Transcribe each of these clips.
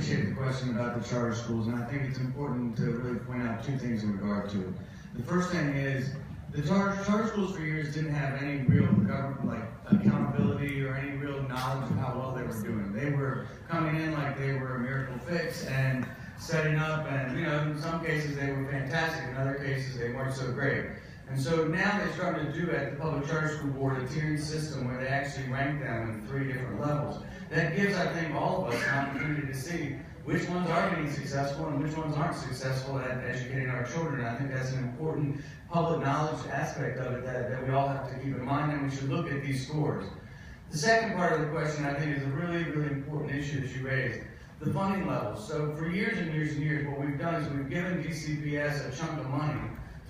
appreciate the question about the charter schools, and I think it's important to really point out two things in regard to it. The first thing is, the charter schools for years didn't have any real government, accountability or any real knowledge of how well they were doing. They were coming in like they were a miracle fix and setting up, and in some cases they were fantastic, in other cases they weren't so great. And so now they're starting to do at the Public Charter School Board a tiered system where they actually rank them in 3 different levels. That gives, I think, all of us an opportunity to see which ones are being successful and which ones aren't successful at educating our children. I think that's an important public knowledge aspect of it that we all have to keep in mind, and we should look at these scores. The second part of the question, I think, is a really, really important issue that you raised, the funding levels. So for years and years and years, what we've done is we've given DCPS a chunk of money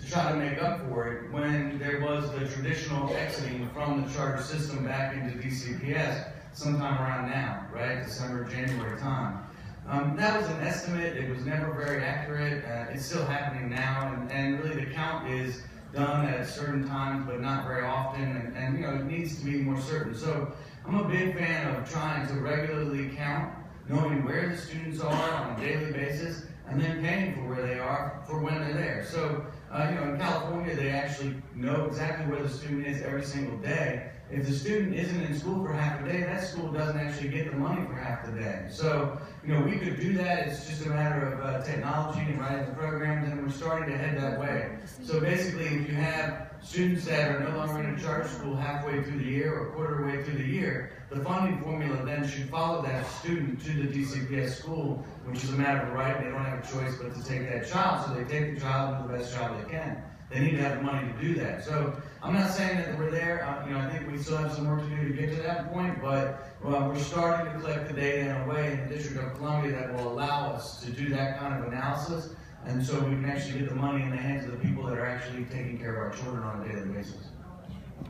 to try to make up for it when there was the traditional exiting from the charter system back into DCPS sometime around now, right? December, January time. That was an estimate. It was never very accurate. It's still happening now, and really the count is done at certain times, but not very often, and it needs to be more certain. So I'm a big fan of trying to regularly count, knowing where the students are on a daily basis, and then paying for where they are for when they're there. So, in California, they actually know exactly where the student is every single day. If the student isn't in school for half a day, that school doesn't actually get the money for half the day. So, we could do that. It's just a matter of technology and writing the programs, and we're starting to head that way. So basically, if you have students that are no longer in a charter school halfway through the year or quarter way through the year, the funding formula then should follow that student to the DCPS school, which is a matter of right. They don't have a choice but to take that child, so they take the child into the best job they can. They need to have the money to do that. So I'm not saying that we're there. I think we still have some work to do to get to that point, but we're starting to collect the data in a way in the District of Columbia that will allow us to do that kind of analysis, and so we can actually get the money in the hands of the people that are actually taking care of our children on a daily basis.